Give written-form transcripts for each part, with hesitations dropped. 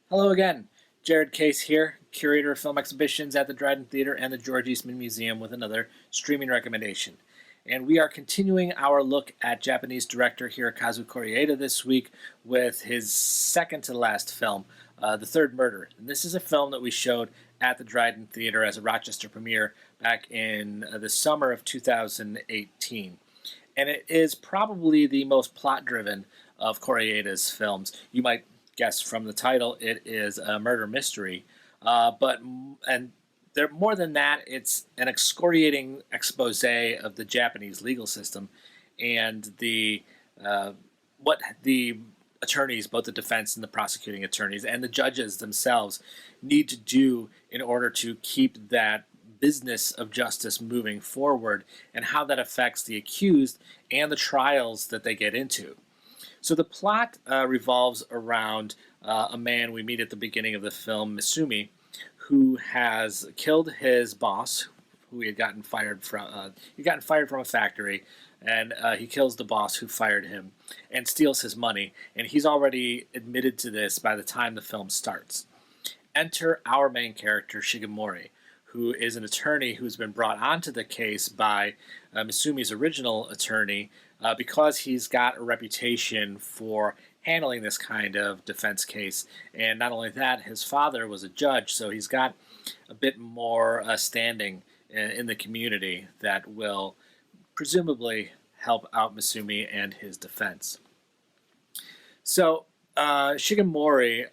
Hello again. Jared Case here, curator of film exhibitions at the Dryden Theater and the George Eastman Museum with another streaming recommendation. And we are continuing our look at Japanese director Hirokazu Kore-eda this week with his second to last film, The Third Murder. And this is a film that we showed at the Dryden Theater as a Rochester premiere back in the summer of 2018. And it is probably the most plot-driven of Kore-eda's films. You might guess from the title, it is a murder mystery. And there, more than that, it's an excoriating expose of the Japanese legal system and the what the attorneys, both the defense and the prosecuting attorneys, and the judges themselves need to do in order to keep that business of justice moving forward, and how that affects the accused and the trials that they get into. So the plot revolves around a man we meet at the beginning of the film, Misumi, who has killed his boss, who he had gotten fired from. He gotten fired from a factory, and he kills the boss who fired him and steals his money. And he's already admitted to this by the time the film starts. Enter our main character, Shigemori, who is an attorney who's been brought onto the case by Misumi's original attorney because he's got a reputation for handling this kind of defense case. And not only that, his father was a judge, so he's got a bit more standing in the community that will presumably help out Misumi and his defense. So Shigemori,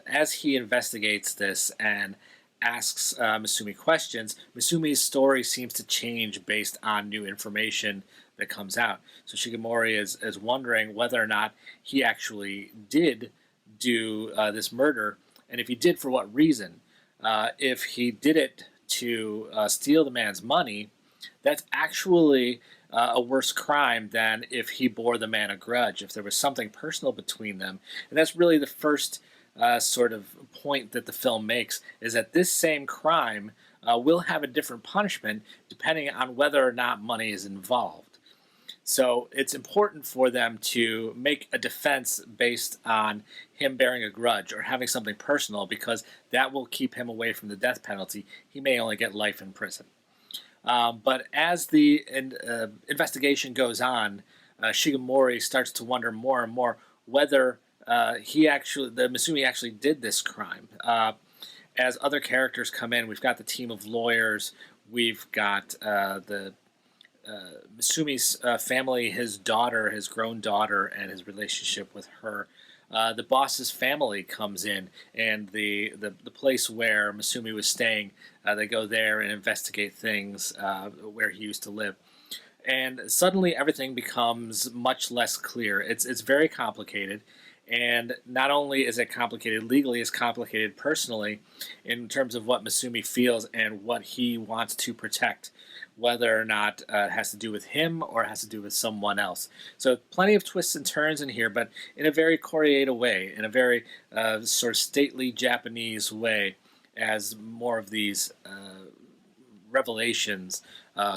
as he investigates this and asks Misumi questions, Misumi's story seems to change based on new information that comes out. So Shigemori is wondering whether or not he actually did do this murder, and if he did, for what reason. If he did it to steal the man's money, that's actually a worse crime than if he bore the man a grudge, if there was something personal between them. And that's really the first sort of point that the film makes, is that this same crime will have a different punishment depending on whether or not money is involved. So it's important for them to make a defense based on him bearing a grudge or having something personal, because that will keep him away from the death penalty. He may only get life in prison. But as the investigation goes on, Shigemori starts to wonder more and more whether Misumi actually did this crime. As other characters come in, we've got the team of lawyers, we've got Misumi's family, his daughter, his grown daughter, and his relationship with her. The boss's family comes in, and the place where Misumi was staying, they go there and investigate things where he used to live. And suddenly everything becomes much less clear. It's very complicated. And not only is it complicated legally, it's complicated personally in terms of what Misumi feels and what he wants to protect, whether or not it has to do with him or it has to do with someone else. So plenty of twists and turns in here, but in a very Kore-eda way, in a very sort of stately Japanese way, as more of these revelations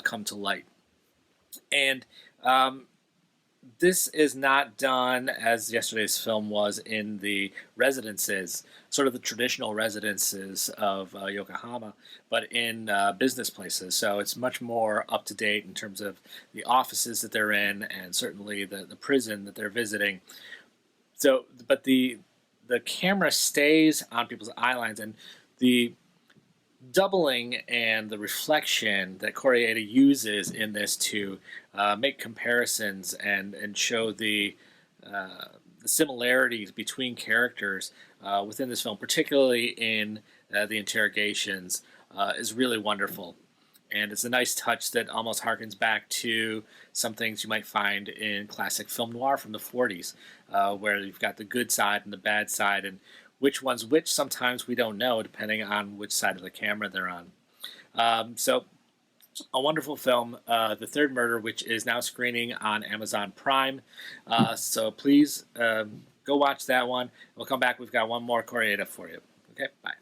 come to light. And this is not done as yesterday's film was in the residences, sort of the traditional residences of Yokohama, but in business places. So it's much more up to date in terms of the offices that they're in, and certainly the prison that they're visiting. So, but the camera stays on people's eye lines, and the doubling and the reflection that Kore-eda uses in this to make comparisons and show the similarities between characters within this film, particularly in the interrogations, is really wonderful. And it's a nice touch that almost harkens back to some things you might find in classic film noir from the 40s, where you've got the good side and the bad side, and which one's which sometimes we don't know, depending on which side of the camera they're on. So a wonderful film, The Third Murder, which is now screening on Amazon Prime. So please go watch that one. We'll come back. We've got one more Kore-eda for you. Okay, bye.